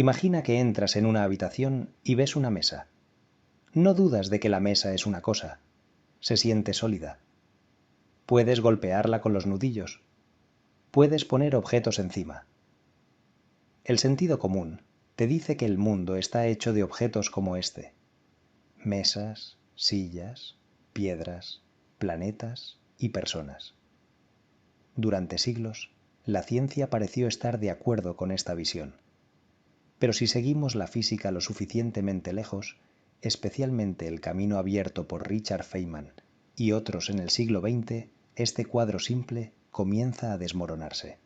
Imagina que entras en una habitación y ves una mesa. No dudas de que la mesa es una cosa. Se siente sólida. Puedes golpearla con los nudillos. Puedes poner objetos encima. El sentido común te dice que el mundo está hecho de objetos como este: mesas, sillas, piedras, planetas y personas. Durante siglos, la ciencia pareció estar de acuerdo con esta visión. Pero si seguimos la física lo suficientemente lejos, especialmente el camino abierto por Richard Feynman y otros en el siglo XX, este cuadro simple comienza a desmoronarse.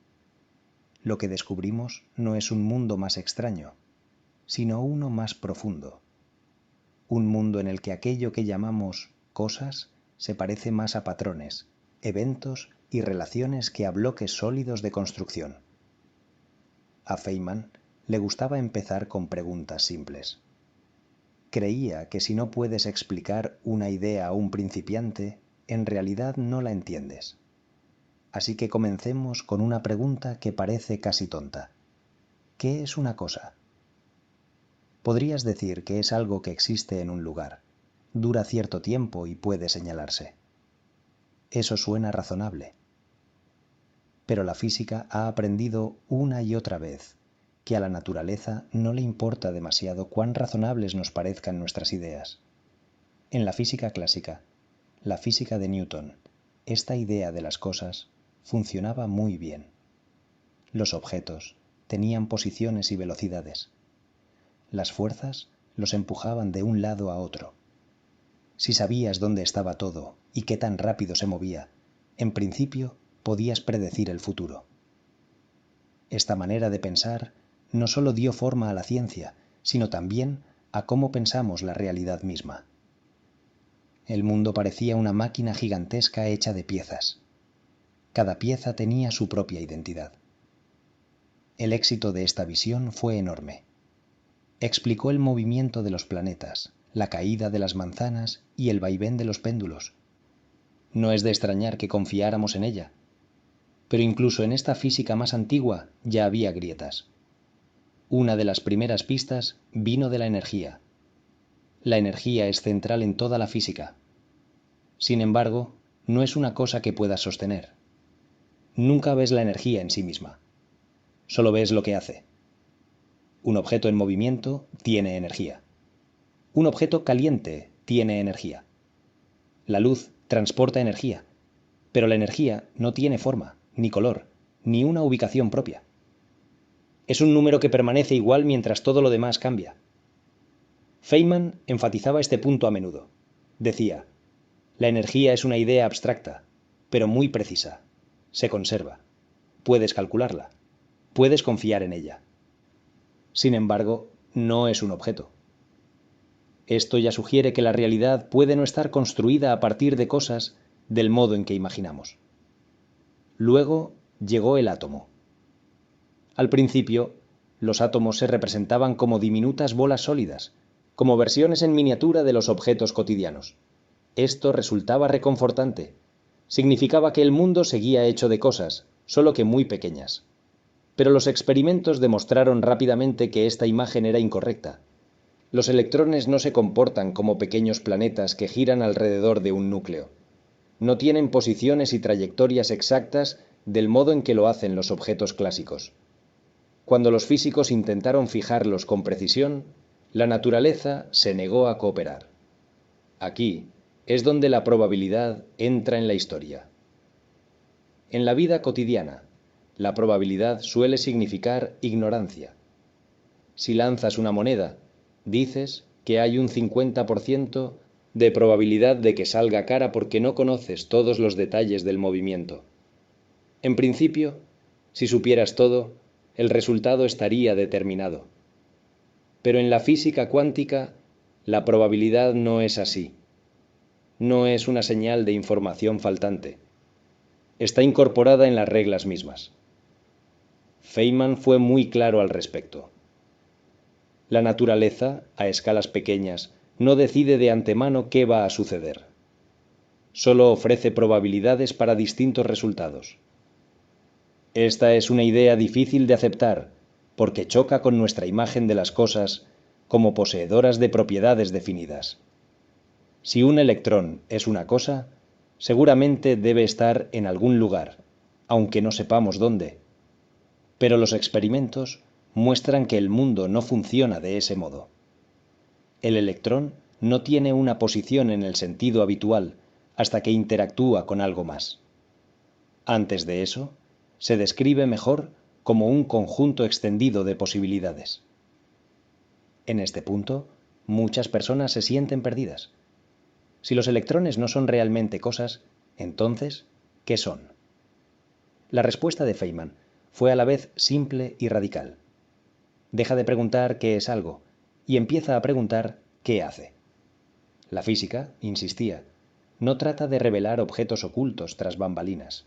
Lo que descubrimos no es un mundo más extraño, sino uno más profundo. Un mundo en el que aquello que llamamos cosas se parece más a patrones, eventos y relaciones que a bloques sólidos de construcción. A Feynman le gustaba empezar con preguntas simples. Creía que si no puedes explicar una idea a un principiante, en realidad no la entiendes. Así que comencemos con una pregunta que parece casi tonta. ¿Qué es una cosa? Podrías decir que es algo que existe en un lugar, dura cierto tiempo y puede señalarse. Eso suena razonable. Pero la física ha aprendido una y otra vez que a la naturaleza no le importa demasiado cuán razonables nos parezcan nuestras ideas. En la física clásica, la física de Newton, esta idea de las cosas funcionaba muy bien. Los objetos tenían posiciones y velocidades. Las fuerzas los empujaban de un lado a otro. Si sabías dónde estaba todo y qué tan rápido se movía, en principio podías predecir el futuro. Esta manera de pensar no solo dio forma a la ciencia, sino también a cómo pensamos la realidad misma. El mundo parecía una máquina gigantesca hecha de piezas. Cada pieza tenía su propia identidad. El éxito de esta visión fue enorme. Explicó el movimiento de los planetas, la caída de las manzanas y el vaivén de los péndulos. No es de extrañar que confiáramos en ella. Pero incluso en esta física más antigua ya había grietas. Una de las primeras pistas vino de la energía. La energía es central en toda la física. Sin embargo, no es una cosa que puedas sostener. Nunca ves la energía en sí misma. Solo ves lo que hace. Un objeto en movimiento tiene energía. Un objeto caliente tiene energía. La luz transporta energía, pero la energía no tiene forma, ni color, ni una ubicación propia. Es un número que permanece igual mientras todo lo demás cambia. Feynman enfatizaba este punto a menudo. Decía: la energía es una idea abstracta, pero muy precisa. Se conserva. Puedes calcularla. Puedes confiar en ella. Sin embargo, no es un objeto. Esto ya sugiere que la realidad puede no estar construida a partir de cosas del modo en que imaginamos. Luego llegó el átomo. Al principio, los átomos se representaban como diminutas bolas sólidas, como versiones en miniatura de los objetos cotidianos. Esto resultaba reconfortante. Significaba que el mundo seguía hecho de cosas, solo que muy pequeñas. Pero los experimentos demostraron rápidamente que esta imagen era incorrecta. Los electrones no se comportan como pequeños planetas que giran alrededor de un núcleo. No tienen posiciones y trayectorias exactas del modo en que lo hacen los objetos clásicos. Cuando los físicos intentaron fijarlos con precisión, la naturaleza se negó a cooperar. Aquí es donde la probabilidad entra en la historia. En la vida cotidiana, la probabilidad suele significar ignorancia. Si lanzas una moneda, dices que hay un 50% de probabilidad de que salga cara porque no conoces todos los detalles del movimiento. En principio, si supieras todo, el resultado estaría determinado. Pero en la física cuántica, la probabilidad no es así. No es una señal de información faltante. Está incorporada en las reglas mismas. Feynman fue muy claro al respecto. La naturaleza, a escalas pequeñas, no decide de antemano qué va a suceder. Solo ofrece probabilidades para distintos resultados. Esta es una idea difícil de aceptar, porque choca con nuestra imagen de las cosas como poseedoras de propiedades definidas. Si un electrón es una cosa, seguramente debe estar en algún lugar, aunque no sepamos dónde. Pero los experimentos muestran que el mundo no funciona de ese modo. El electrón no tiene una posición en el sentido habitual hasta que interactúa con algo más. Antes de eso, se describe mejor como un conjunto extendido de posibilidades. En este punto, muchas personas se sienten perdidas. Si los electrones no son realmente cosas, entonces, ¿qué son? La respuesta de Feynman fue a la vez simple y radical. Deja de preguntar qué es algo y empieza a preguntar qué hace. La física, insistía, no trata de revelar objetos ocultos tras bambalinas.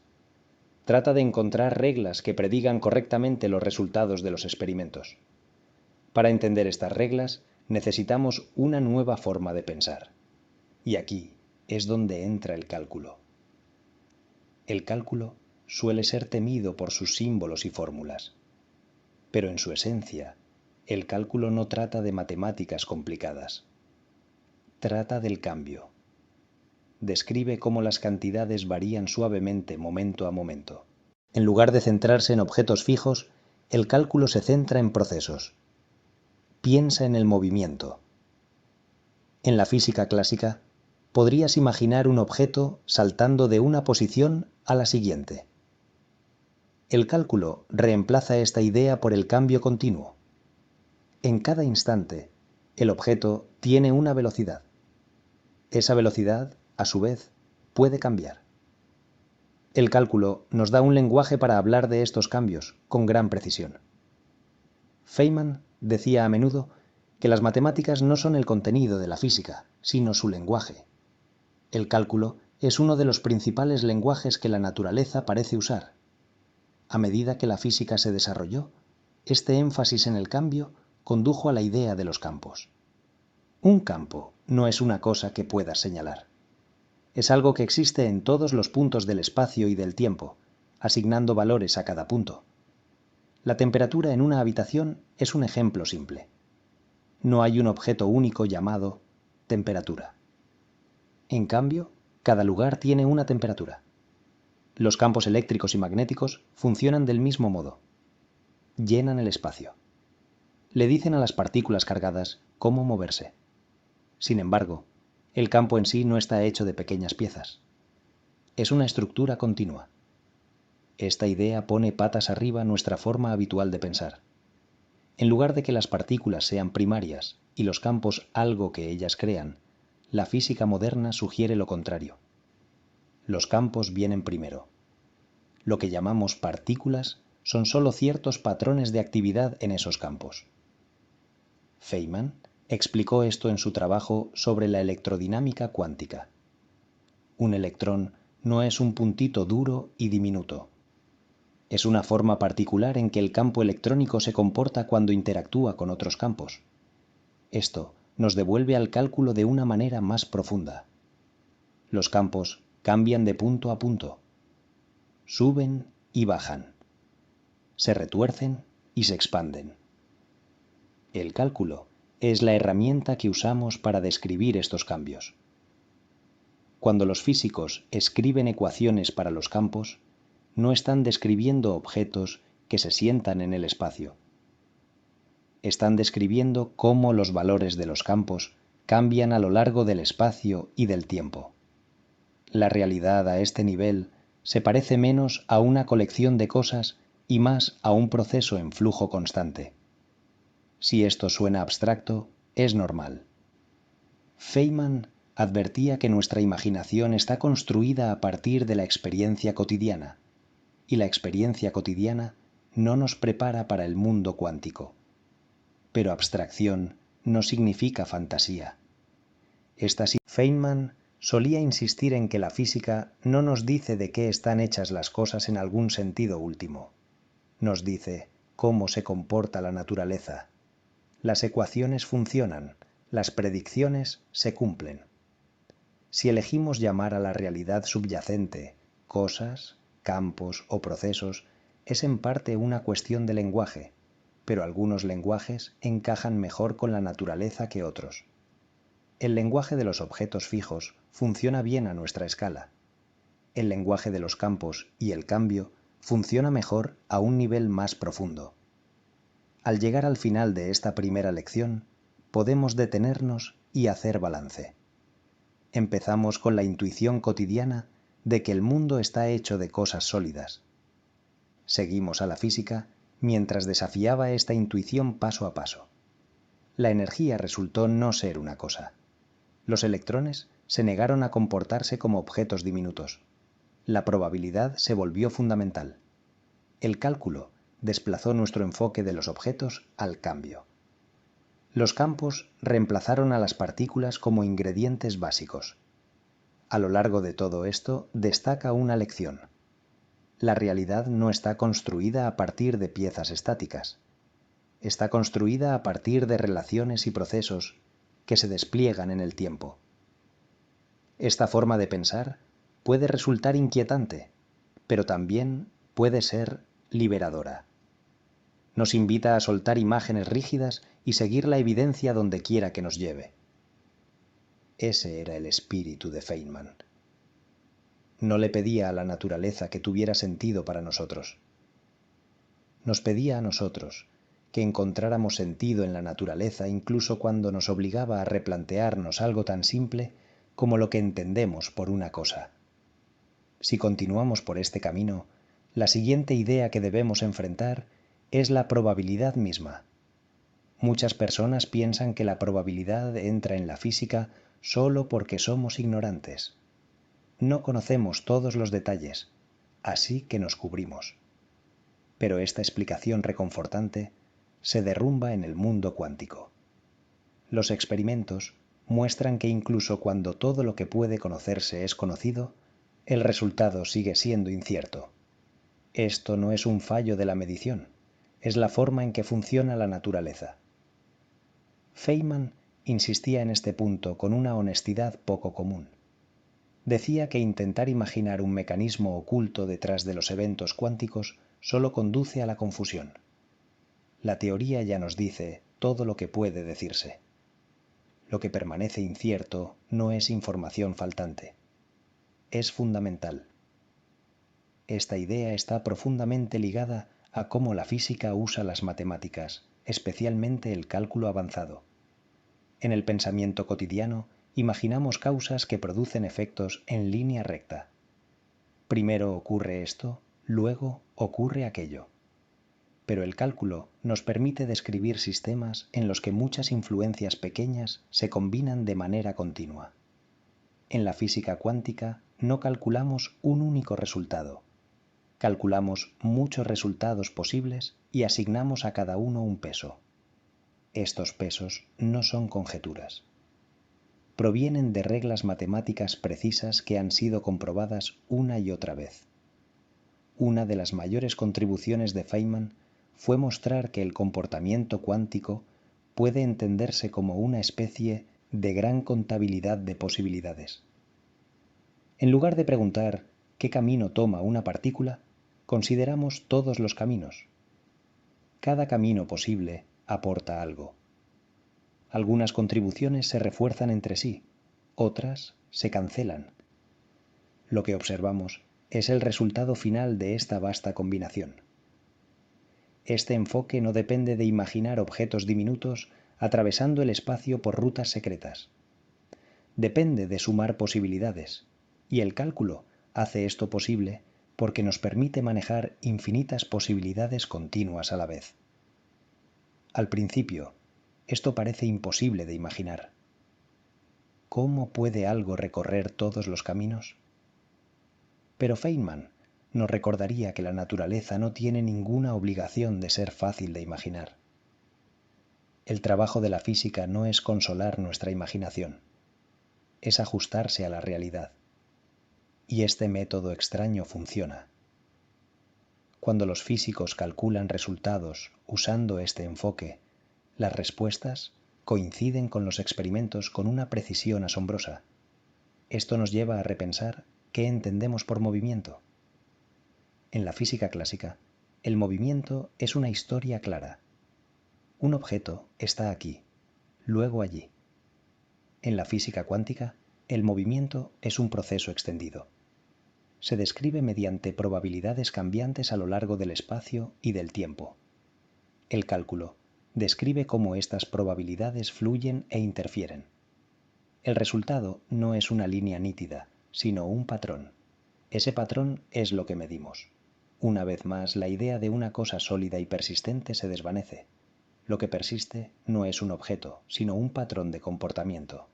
Trata de encontrar reglas que predigan correctamente los resultados de los experimentos. Para entender estas reglas, necesitamos una nueva forma de pensar. Y aquí es donde entra el cálculo. El cálculo suele ser temido por sus símbolos y fórmulas. Pero en su esencia, el cálculo no trata de matemáticas complicadas. Trata del cambio. Describe cómo las cantidades varían suavemente momento a momento. En lugar de centrarse en objetos fijos, el cálculo se centra en procesos. Piensa en el movimiento. En la física clásica, podrías imaginar un objeto saltando de una posición a la siguiente. El cálculo reemplaza esta idea por el cambio continuo. En cada instante, el objeto tiene una velocidad. Esa velocidad, a su vez, puede cambiar. El cálculo nos da un lenguaje para hablar de estos cambios con gran precisión. Feynman decía a menudo que las matemáticas no son el contenido de la física, sino su lenguaje. El cálculo es uno de los principales lenguajes que la naturaleza parece usar. A medida que la física se desarrolló, este énfasis en el cambio condujo a la idea de los campos. Un campo no es una cosa que puedas señalar. Es algo que existe en todos los puntos del espacio y del tiempo, asignando valores a cada punto. La temperatura en una habitación es un ejemplo simple. No hay un objeto único llamado temperatura. En cambio, cada lugar tiene una temperatura. Los campos eléctricos y magnéticos funcionan del mismo modo. Llenan el espacio. Le dicen a las partículas cargadas cómo moverse. Sin embargo, el campo en sí no está hecho de pequeñas piezas. Es una estructura continua. Esta idea pone patas arriba nuestra forma habitual de pensar. En lugar de que las partículas sean primarias y los campos algo que ellas crean, la física moderna sugiere lo contrario. Los campos vienen primero. Lo que llamamos partículas son solo ciertos patrones de actividad en esos campos. Feynman explicó esto en su trabajo sobre la electrodinámica cuántica. Un electrón no es un puntito duro y diminuto. Es una forma particular en que el campo electrónico se comporta cuando interactúa con otros campos. Esto nos devuelve al cálculo de una manera más profunda. Los campos cambian de punto a punto. Suben y bajan. Se retuercen y se expanden. El cálculo es la herramienta que usamos para describir estos cambios. Cuando los físicos escriben ecuaciones para los campos, no están describiendo objetos que se sientan en el espacio. Están describiendo cómo los valores de los campos cambian a lo largo del espacio y del tiempo. La realidad a este nivel se parece menos a una colección de cosas y más a un proceso en flujo constante. Si esto suena abstracto, es normal. Feynman advertía que nuestra imaginación está construida a partir de la experiencia cotidiana, y la experiencia cotidiana no nos prepara para el mundo cuántico. Pero abstracción no significa fantasía. Feynman solía insistir en que la física no nos dice de qué están hechas las cosas en algún sentido último. Nos dice cómo se comporta la naturaleza. Las ecuaciones funcionan, las predicciones se cumplen. Si elegimos llamar a la realidad subyacente cosas, campos o procesos, es en parte una cuestión de lenguaje. pero algunos lenguajes encajan mejor con la naturaleza que otros. El lenguaje de los objetos fijos funciona bien a nuestra escala. El lenguaje de los campos y el cambio funciona mejor a un nivel más profundo. Al llegar al final de esta primera lección, podemos detenernos y hacer balance. Empezamos con la intuición cotidiana de que el mundo está hecho de cosas sólidas. Seguimos a la física mientras desafiaba esta intuición paso a paso. La energía resultó no ser una cosa. Los electrones se negaron a comportarse como objetos diminutos. La probabilidad se volvió fundamental. El cálculo desplazó nuestro enfoque de los objetos al cambio. Los campos reemplazaron a las partículas como ingredientes básicos. A lo largo de todo esto destaca una lección. La realidad no está construida a partir de piezas estáticas. Está construida a partir de relaciones y procesos que se despliegan en el tiempo. Esta forma de pensar puede resultar inquietante, pero también puede ser liberadora. Nos invita a soltar imágenes rígidas y seguir la evidencia donde quiera que nos lleve. Ese era el espíritu de Feynman. No le pedía a la naturaleza que tuviera sentido para nosotros. Nos pedía a nosotros que encontráramos sentido en la naturaleza incluso cuando nos obligaba a replantearnos algo tan simple como lo que entendemos por una cosa. Si continuamos por este camino, la siguiente idea que debemos enfrentar es la probabilidad misma. Muchas personas piensan que la probabilidad entra en la física solo porque somos ignorantes. No conocemos todos los detalles, así que nos cubrimos. Pero esta explicación reconfortante se derrumba en el mundo cuántico. Los experimentos muestran que incluso cuando todo lo que puede conocerse es conocido, el resultado sigue siendo incierto. Esto no es un fallo de la medición, es la forma en que funciona la naturaleza. Feynman insistía en este punto con una honestidad poco común. Decía que intentar imaginar un mecanismo oculto detrás de los eventos cuánticos solo conduce a la confusión. La teoría ya nos dice todo lo que puede decirse. Lo que permanece incierto no es información faltante, es fundamental. Esta idea está profundamente ligada a cómo la física usa las matemáticas, especialmente el cálculo avanzado. En el pensamiento cotidiano, imaginamos causas que producen efectos en línea recta. Primero ocurre esto, luego ocurre aquello. Pero el cálculo nos permite describir sistemas en los que muchas influencias pequeñas se combinan de manera continua. En la física cuántica no calculamos un único resultado. Calculamos muchos resultados posibles y asignamos a cada uno un peso. Estos pesos no son conjeturas. Provienen de reglas matemáticas precisas que han sido comprobadas una y otra vez. Una de las mayores contribuciones de Feynman fue mostrar que el comportamiento cuántico puede entenderse como una especie de gran contabilidad de posibilidades. En lugar de preguntar qué camino toma una partícula, consideramos todos los caminos. Cada camino posible aporta algo. Algunas contribuciones se refuerzan entre sí, otras se cancelan. Lo que observamos es el resultado final de esta vasta combinación. Este enfoque no depende de imaginar objetos diminutos atravesando el espacio por rutas secretas. Depende de sumar posibilidades, y el cálculo hace esto posible porque nos permite manejar infinitas posibilidades continuas a la vez. Al principio, esto parece imposible de imaginar. ¿Cómo puede algo recorrer todos los caminos? Pero Feynman nos recordaría que la naturaleza no tiene ninguna obligación de ser fácil de imaginar. El trabajo de la física no es consolar nuestra imaginación, es ajustarse a la realidad. Y este método extraño funciona. Cuando los físicos calculan resultados usando este enfoque, las respuestas coinciden con los experimentos con una precisión asombrosa. Esto nos lleva a repensar qué entendemos por movimiento. En la física clásica, el movimiento es una historia clara. Un objeto está aquí, luego allí. En la física cuántica, el movimiento es un proceso extendido. Se describe mediante probabilidades cambiantes a lo largo del espacio y del tiempo. El cálculo describe cómo estas probabilidades fluyen e interfieren. El resultado no es una línea nítida, sino un patrón. Ese patrón es lo que medimos. Una vez más, la idea de una cosa sólida y persistente se desvanece. Lo que persiste no es un objeto, sino un patrón de comportamiento.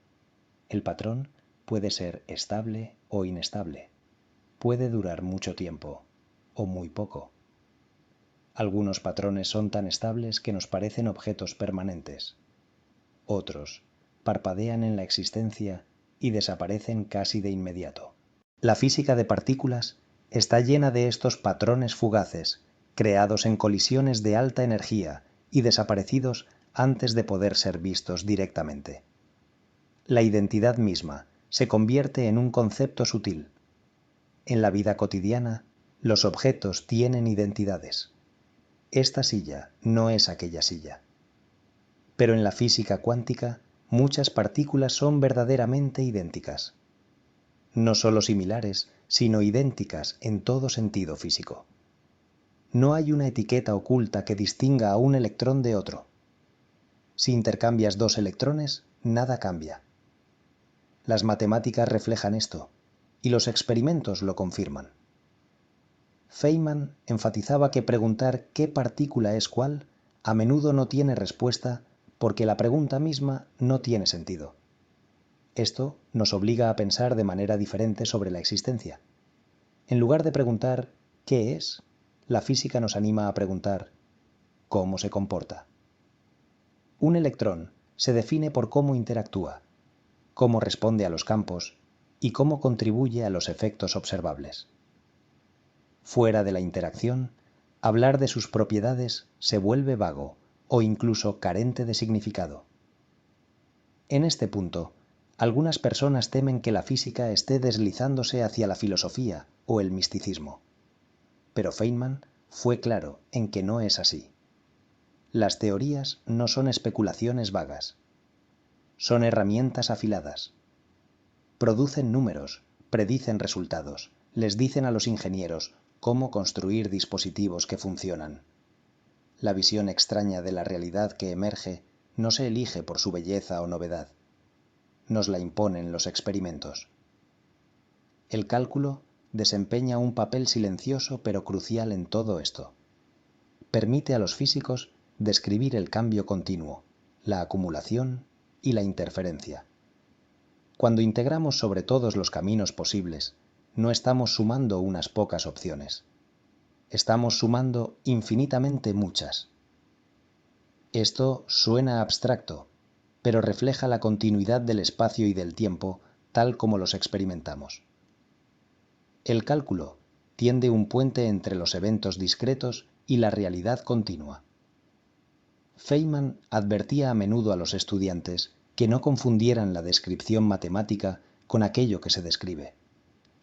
El patrón puede ser estable o inestable. Puede durar mucho tiempo o muy poco. Algunos patrones son tan estables que nos parecen objetos permanentes. Otros parpadean en la existencia y desaparecen casi de inmediato. La física de partículas está llena de estos patrones fugaces, creados en colisiones de alta energía y desaparecidos antes de poder ser vistos directamente. La identidad misma se convierte en un concepto sutil. En la vida cotidiana, los objetos tienen identidades. Esta silla no es aquella silla. Pero en la física cuántica, muchas partículas son verdaderamente idénticas. No solo similares, sino idénticas en todo sentido físico. No hay una etiqueta oculta que distinga a un electrón de otro. Si intercambias dos electrones, nada cambia. Las matemáticas reflejan esto, y los experimentos lo confirman. Feynman enfatizaba que preguntar qué partícula es cuál a menudo no tiene respuesta porque la pregunta misma no tiene sentido. Esto nos obliga a pensar de manera diferente sobre la existencia. En lugar de preguntar ¿qué es?, la física nos anima a preguntar ¿cómo se comporta? Un electrón se define por cómo interactúa, cómo responde a los campos y cómo contribuye a los efectos observables. Fuera de la interacción, hablar de sus propiedades se vuelve vago o incluso carente de significado. En este punto, algunas personas temen que la física esté deslizándose hacia la filosofía o el misticismo. Pero Feynman fue claro en que no es así. Las teorías no son especulaciones vagas. Son herramientas afiladas. Producen números, predicen resultados, les dicen a los ingenieros cómo construir dispositivos que funcionan. La visión extraña de la realidad que emerge no se elige por su belleza o novedad. Nos la imponen los experimentos. El cálculo desempeña un papel silencioso pero crucial en todo esto. Permite a los físicos describir el cambio continuo, la acumulación y la interferencia. Cuando integramos sobre todos los caminos posibles, no estamos sumando unas pocas opciones. Estamos sumando infinitamente muchas. Esto suena abstracto, pero refleja la continuidad del espacio y del tiempo tal como los experimentamos. El cálculo tiende un puente entre los eventos discretos y la realidad continua. Feynman advertía a menudo a los estudiantes que no confundieran la descripción matemática con aquello que se describe.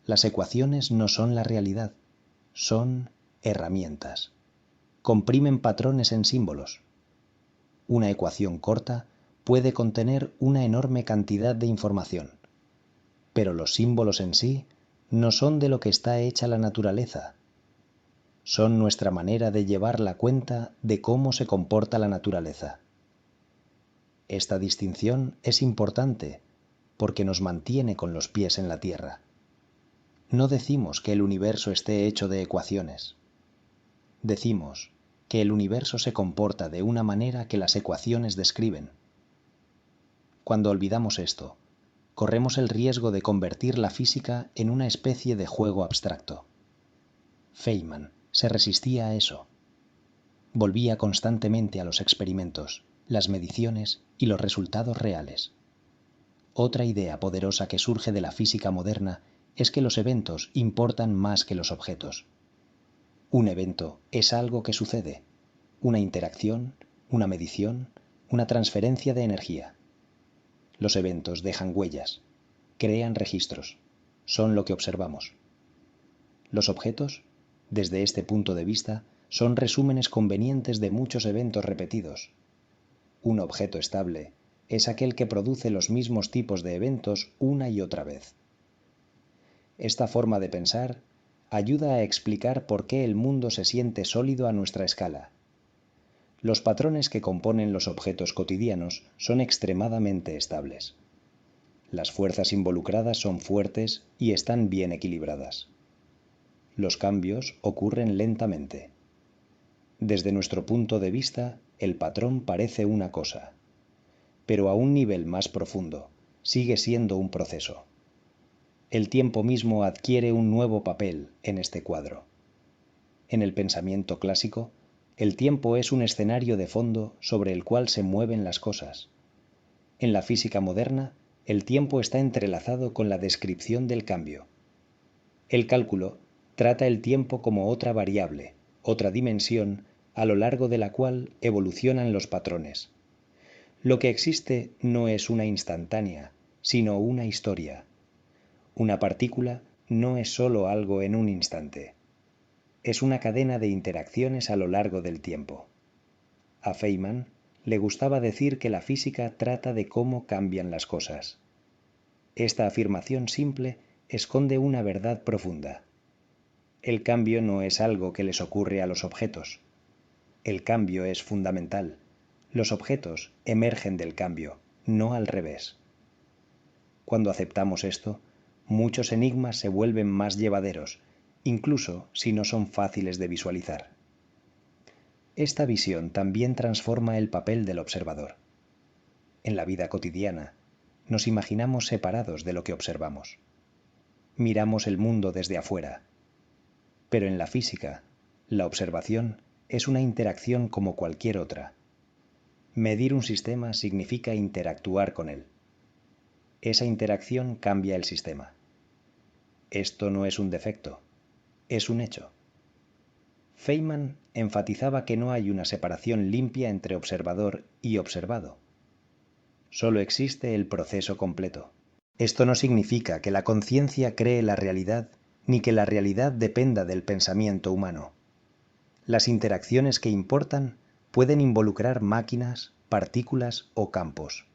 Las ecuaciones no son la realidad, son herramientas. Comprimen patrones en símbolos. Una ecuación corta puede contener una enorme cantidad de información, pero los símbolos en sí no son de lo que está hecha la naturaleza. Son nuestra manera de llevar la cuenta de cómo se comporta la naturaleza. Esta distinción es importante porque nos mantiene con los pies en la tierra. No decimos que el universo esté hecho de ecuaciones. Decimos que el universo se comporta de una manera que las ecuaciones describen. Cuando olvidamos esto, corremos el riesgo de convertir la física en una especie de juego abstracto. Feynman se resistía a eso. Volvía constantemente a los experimentos, las mediciones y los resultados reales. Otra idea poderosa que surge de la física moderna es que los eventos importan más que los objetos. Un evento es algo que sucede, una interacción, una medición, una transferencia de energía. Los eventos dejan huellas, crean registros, son lo que observamos. Los objetos, desde este punto de vista, son resúmenes convenientes de muchos eventos repetidos. Un objeto estable es aquel que produce los mismos tipos de eventos una y otra vez. Esta forma de pensar ayuda a explicar por qué el mundo se siente sólido a nuestra escala. Los patrones que componen los objetos cotidianos son extremadamente estables. Las fuerzas involucradas son fuertes y están bien equilibradas. Los cambios ocurren lentamente. Desde nuestro punto de vista, el patrón parece una cosa, pero a un nivel más profundo, sigue siendo un proceso. El tiempo mismo adquiere un nuevo papel en este cuadro. En el pensamiento clásico, el tiempo es un escenario de fondo sobre el cual se mueven las cosas. En la física moderna, el tiempo está entrelazado con la descripción del cambio. El cálculo trata el tiempo como otra variable, otra dimensión, a lo largo de la cual evolucionan los patrones. Lo que existe no es una instantánea, sino una historia. Una partícula no es solo algo en un instante. Es una cadena de interacciones a lo largo del tiempo. A Feynman le gustaba decir que la física trata de cómo cambian las cosas. Esta afirmación simple esconde una verdad profunda. El cambio no es algo que les ocurre a los objetos. El cambio es fundamental. Los objetos emergen del cambio, no al revés. Cuando aceptamos esto, muchos enigmas se vuelven más llevaderos, incluso si no son fáciles de visualizar. Esta visión también transforma el papel del observador. En la vida cotidiana, nos imaginamos separados de lo que observamos. Miramos el mundo desde afuera. Pero en la física, la observación es una interacción como cualquier otra. Medir un sistema significa interactuar con él. Esa interacción cambia el sistema. Esto no es un defecto, es un hecho. Feynman enfatizaba que no hay una separación limpia entre observador y observado. Solo existe el proceso completo. Esto no significa que la conciencia cree la realidad, ni que la realidad dependa del pensamiento humano. Las interacciones que importan pueden involucrar máquinas, partículas o campos.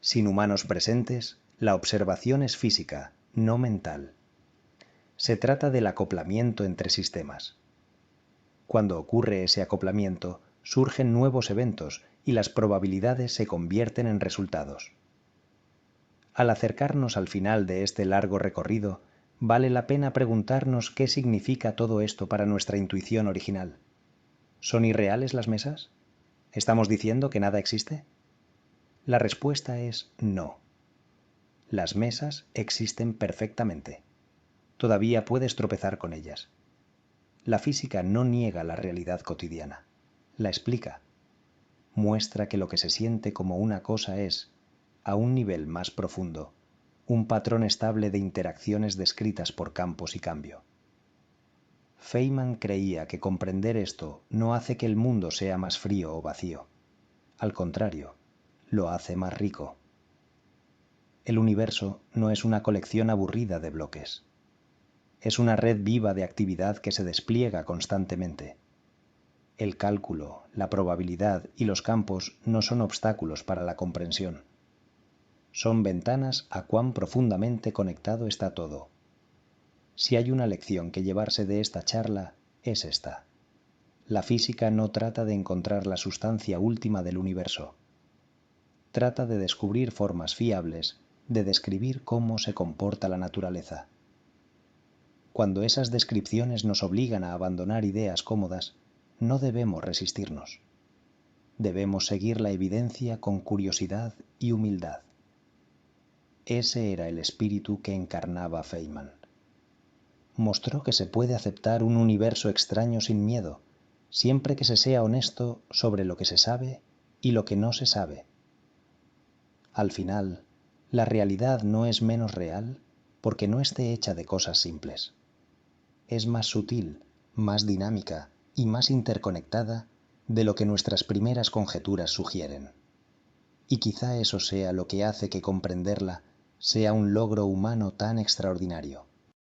Sin humanos presentes, la observación es física, no mental. Se trata del acoplamiento entre sistemas. Cuando ocurre ese acoplamiento, surgen nuevos eventos y las probabilidades se convierten en resultados. Al acercarnos al final de este largo recorrido, vale la pena preguntarnos qué significa todo esto para nuestra intuición original. ¿Son irreales las mesas? ¿Estamos diciendo que nada existe? La respuesta es no. Las mesas existen perfectamente. Todavía puedes tropezar con ellas. La física no niega la realidad cotidiana, la explica. Muestra que lo que se siente como una cosa es, a un nivel más profundo, un patrón estable de interacciones descritas por campos y cambio. Feynman creía que comprender esto no hace que el mundo sea más frío o vacío. Al contrario, lo hace más rico. El universo no es una colección aburrida de bloques. Es una red viva de actividad que se despliega constantemente. El cálculo, la probabilidad y los campos no son obstáculos para la comprensión. Son ventanas a cuán profundamente conectado está todo. Si hay una lección que llevarse de esta charla, es esta. La física no trata de encontrar la sustancia última del universo. Trata de descubrir formas fiables de describir cómo se comporta la naturaleza. Cuando esas descripciones nos obligan a abandonar ideas cómodas, no debemos resistirnos. Debemos seguir la evidencia con curiosidad y humildad. Ese era el espíritu que encarnaba Feynman. Mostró que se puede aceptar un universo extraño sin miedo, siempre que se sea honesto sobre lo que se sabe y lo que no se sabe. Al final, la realidad no es menos real porque no esté hecha de cosas simples. Es más sutil, más dinámica y más interconectada de lo que nuestras primeras conjeturas sugieren. Y quizá eso sea lo que hace que comprenderla sea un logro humano tan extraordinario.